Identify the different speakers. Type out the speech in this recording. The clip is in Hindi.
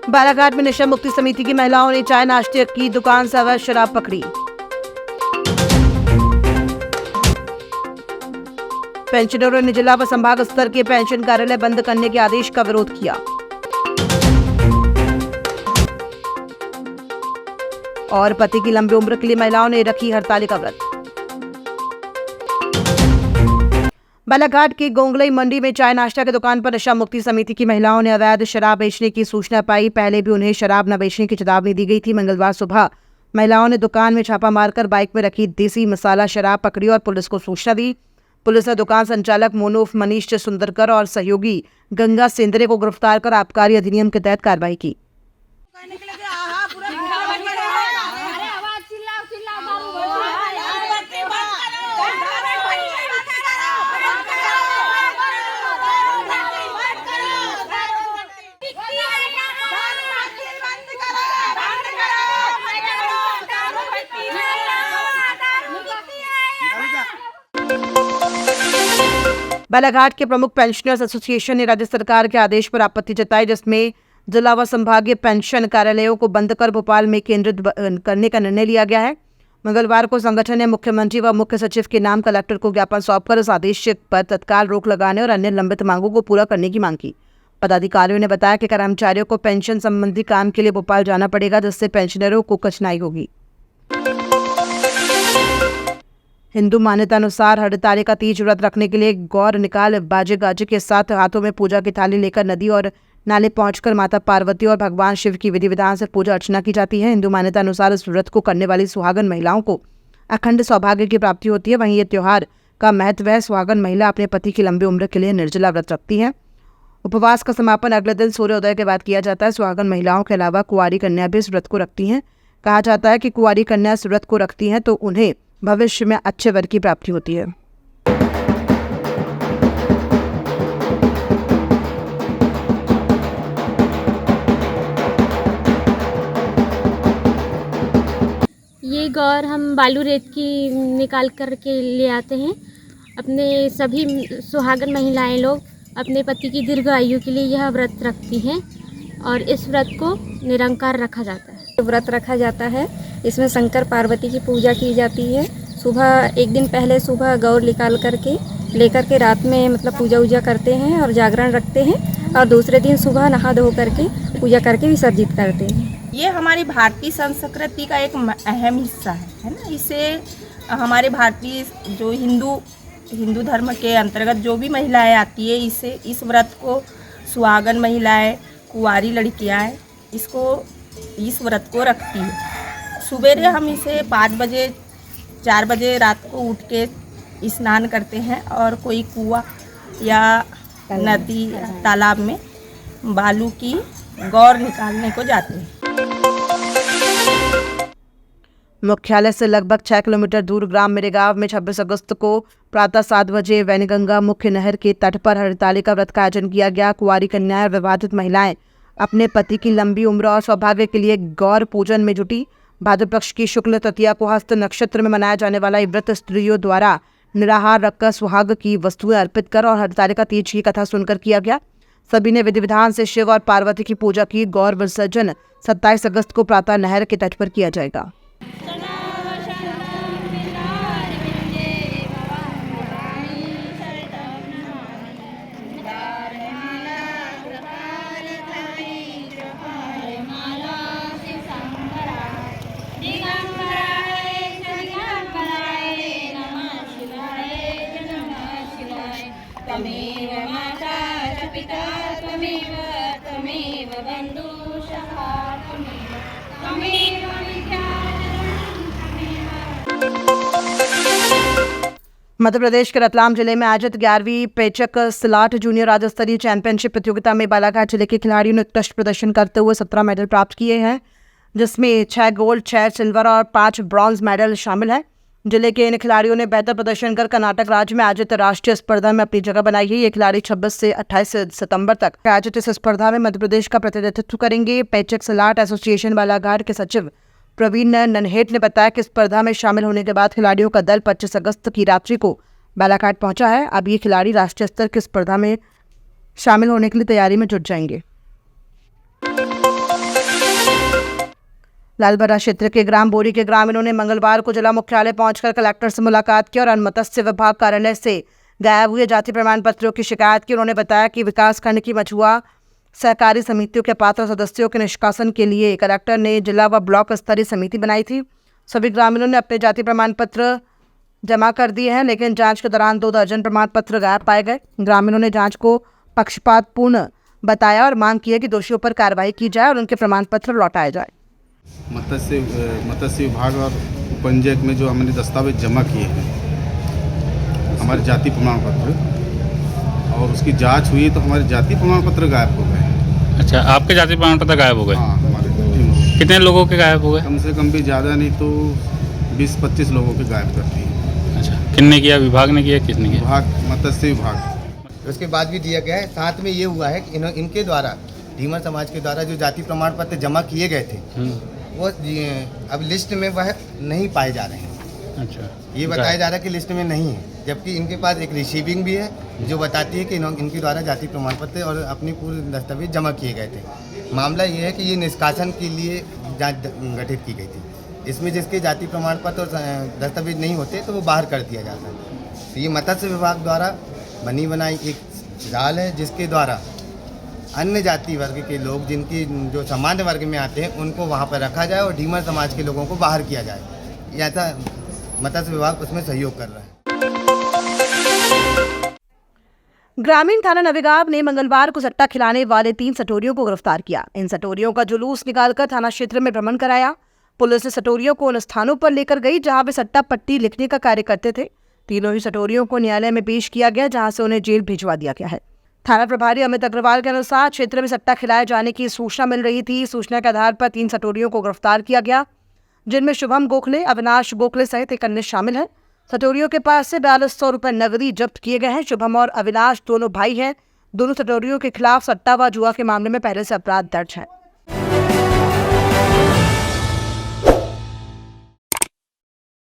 Speaker 1: बालाघाट में नशा मुक्ति समिति की महिलाओं ने चाय नाश्ते की दुकान से अवैध शराब पकड़ी। पेंशनरों ने जिला व संभाग स्तर के पेंशन कार्यालय बंद करने के आदेश का विरोध किया। और पति की लंबी उम्र के लिए महिलाओं ने रखी हड़ताल का व्रत। बालाघाट की गोंगलई मंडी में चाय नाश्ता की दुकान पर नशा मुक्ति समिति की महिलाओं ने अवैध शराब बेचने की सूचना पाई। पहले भी उन्हें शराब न बेचने की चेतावनी दी गई थी। मंगलवार सुबह महिलाओं ने दुकान में छापा मारकर बाइक में रखी देसी मसाला शराब पकड़ी और पुलिस को सूचना दी। पुलिस ने दुकान संचालक मोनू उर्फ मनीष सुंदरकर और सहयोगी गंगा सेंद्रे को गिरफ्तार कर आबकारी अधिनियम के तहत कार्रवाई की। बालाघाट के प्रमुख पेंशनर्स एसोसिएशन ने राज्य सरकार के आदेश पर आपत्ति जताई, जिसमें जिला व संभागीय पेंशन कार्यालयों को बंद कर भोपाल में केंद्रित करने का निर्णय लिया गया है। मंगलवार को संगठन ने मुख्यमंत्री व मुख्य सचिव के नाम कलेक्टर को ज्ञापन सौंपकर इस आदेश पर तत्काल रोक लगाने और अन्य लंबित मांगों को पूरा करने की मांग की। पदाधिकारियों ने बताया कि कर्मचारियों को पेंशन संबंधी काम के लिए भोपाल जाना पड़ेगा, जिससे पेंशनरों को कठिनाई होगी। हिंदू मान्यता अनुसार हरतालिका का तीज व्रत रखने के लिए गौर निकाल बाजे गाजे के साथ हाथों में पूजा की थाली लेकर नदी और नाले पहुंचकर माता पार्वती और भगवान शिव की विधि विधान से पूजा अर्चना की जाती है। हिंदू मान्यता अनुसार इस व्रत को करने वाली सुहागन महिलाओं को अखंड सौभाग्य की प्राप्ति होती है। वहीं ये त्योहार का महत्व है। सुहागन महिला अपने पति की लंबी उम्र के लिए निर्जला व्रत रखती है। उपवास का समापन अगले दिन सूर्योदय के बाद किया जाता है। सुहागन महिलाओं के अलावा कुंवारी कन्या भी इस व्रत को रखती हैं। कहा जाता है कि कुंवारी कन्या इस व्रत को रखती हैं तो उन्हें भविष्य में अच्छे वर की प्राप्ति होती है।
Speaker 2: ये गौर हम बालू रेत की निकाल कर के ले आते हैं। अपने सभी सुहागन महिलाएं लोग अपने पति की दीर्घ आयु के लिए यह व्रत रखती हैं और इस व्रत को निरंकार रखा जाता है।
Speaker 3: व्रत रखा जाता है, इसमें शंकर पार्वती की पूजा की जाती है। सुबह एक दिन पहले सुबह गौर निकाल करके लेकर के रात में पूजा वूजा करते हैं और जागरण रखते हैं और दूसरे दिन सुबह नहा धो करके पूजा करके विसर्जित करते हैं।
Speaker 4: ये हमारी भारतीय संस्कृति का एक अहम हिस्सा है ना। इसे हमारे भारतीय जो हिंदू धर्म के अंतर्गत जो भी महिलाएं आती है इस व्रत को सुहागन महिलाएं, कुंवारी लड़कियां इस व्रत को रखती है। सुबेरे हम इसे 5 बजे 4 बजे रात को उठ के स्नान करते हैं और कोई कुआं या नदी तालाब में बालू की गौर निकालने को जाते हैं।
Speaker 1: मुख्यालय से लगभग 6 किलोमीटर दूर ग्राम मेरेगांव में 26 अगस्त को प्रातः 7 बजे वैनगंगा मुख्य नहर के तट पर हरतालिका व्रत का आयोजन किया गया। कुंवारी कन्याएं और विवाहित महिलाएं अपने पति की लंबी उम्र और सौभाग्य के लिए गौर पूजन में जुटी। भाद्र पक्ष की शुक्ल तृतीया को हस्त नक्षत्र में मनाया जाने वाला ये व्रत स्त्रियों द्वारा निराहार रखकर सुहाग की वस्तुएं अर्पित कर और हरतालिका तीज की कथा सुनकर किया गया। सभी ने विधि विधान से शिव और पार्वती की पूजा की। गौर विसर्जन 27 अगस्त को प्रातः नहर के तट पर किया जाएगा।
Speaker 5: त्वमेव माता च पिता त्वमेव बन्धुः त्वमेव
Speaker 1: मध्य प्रदेश के रतलाम जिले में आयोजित 11वीं पेचक सिलाट जूनियर राज्य स्तरीय चैंपियनशिप प्रतियोगिता में बालाघाट जिले के खिलाड़ियों ने उत्कृष्ट प्रदर्शन करते हुए 17 मेडल प्राप्त किए हैं, जिसमें 6 गोल्ड, 6 सिल्वर और 5 ब्रॉन्ज मेडल शामिल हैं। जिले के इन खिलाड़ियों ने बेहतर प्रदर्शन कर कर्नाटक राज्य में आयोजित राष्ट्रीय स्पर्धा में अपनी जगह बनाई है। ये खिलाड़ी 26 से 28 सितंबर तक आयोजित इस स्पर्धा में मध्य प्रदेश का प्रतिनिधित्व करेंगे। पेचक सिलाट एसोसिएशन बालाघाट के सचिव प्रवीण नन्हेट ने बताया कि स्पर्धा में शामिल होने के बाद खिलाड़ियों का दल 25 अगस्त की रात्रि को बालाघाट पहुंचा है। अब ये खिलाड़ी राष्ट्रीय स्तर की स्पर्धा में शामिल होने के लिए तैयारी में जुट जाएंगे। लालबरा क्षेत्र के ग्राम बोरी के ग्रामीणों ने मंगलवार को जिला मुख्यालय पहुंचकर कलेक्टर से मुलाकात की और मत्स्य विभाग कार्यालय से गायब हुए जाति प्रमाण पत्रों की शिकायत की। उन्होंने बताया कि विकासखंड की मछुआ सहकारी समितियों के पात्र सदस्यों के निष्कासन के लिए कलेक्टर ने जिला व ब्लॉक स्तरीय समिति बनाई थी। सभी ग्रामीणों ने अपने जाति प्रमाण पत्र जमा कर दिए हैं, लेकिन जांच के दौरान 2 दर्जन प्रमाण पत्र गायब पाए गए। ग्रामीणों ने जांच को पक्षपातपूर्ण बताया और मांग की है कि दोषियों पर कार्रवाई की जाए और उनके प्रमाण पत्र लौटाए जाए।
Speaker 6: मत्स्य विभाग और उपपंचायत में जो हमने दस्तावेज जमा किए हैं, हमारे जाति प्रमाण पत्र, और उसकी जांच हुई तो हमारे जाति प्रमाण पत्र गायब हो गए।
Speaker 7: अच्छा, आपके जाति प्रमाण पत्र गायब हो गए?
Speaker 6: हाँ, हमारे टीम हो गए।
Speaker 7: कितने लोगों के गायब हो गए?
Speaker 6: कम से कम भी ज़्यादा नहीं तो 20-25 लोगों के गायब करती है।
Speaker 7: अच्छा, किसने किया? विभाग ने किया? किसने किया?
Speaker 6: विभाग, मत्स्य विभाग।
Speaker 8: उसके बाद भी दिया गया है। साथ में ये हुआ है कि इनके द्वारा, धीमर समाज के द्वारा जो जाति प्रमाण पत्र जमा किए गए थे वो अब लिस्ट में वह नहीं पाए जा रहे हैं।
Speaker 7: अच्छा,
Speaker 8: ये बताया जा रहा है कि लिस्ट में नहीं है, जबकि इनके पास एक रिसीविंग भी है जो बताती है कि इनके द्वारा जाति प्रमाण पत्र और अपनी पूरी दस्तावेज जमा किए गए थे। मामला ये है कि ये निष्कासन के लिए जांच गठित की गई थी। इसमें जिसके जाति प्रमाण पत्र और दस्तावेज नहीं होते तो वो बाहर कर दिया जाता है। तो ये मत्स्य विभाग द्वारा बनी बनाई एक जाल है, जिसके द्वारा अन्य जाति वर्ग के लोग जिनकी जो सामान्य वर्ग में आते हैं उनको वहाँ पर रखा जाए और ढीमर समाज के लोगों को बाहर किया जाए। ऐसा मत्स्य विभाग उसमें सहयोग कर रहा है।
Speaker 1: ग्रामीण थाना नवेगांव ने मंगलवार को सट्टा खिलाने वाले 3 सटोरियों को गिरफ्तार किया। इन सटोरियों का जुलूस निकालकर थाना क्षेत्र में भ्रमण कराया। पुलिस ने सटोरियों को उन स्थानों पर लेकर गई जहां वे सट्टा पट्टी लिखने का कार्य करते थे। तीनों ही सटोरियों को न्यायालय में पेश किया गया, जहां से उन्हें जेल भिजवा दिया गया है। थाना प्रभारी अमित अग्रवाल के अनुसार क्षेत्र में सट्टा खिलाए जाने की सूचना मिल रही थी। सूचना के आधार पर 3 सटोरियों को गिरफ्तार किया गया, जिनमें शुभम गोखले, अविनाश गोखले सहित एक अन्य शामिल है। सटोरियों के पास से 4200 रुपये नकदी जब्त किए गए हैं। शुभम और अविनाश दोनों भाई हैं। दोनों सटोरियों के खिलाफ सट्टा व जुआ के मामले में पहले से अपराध दर्ज है।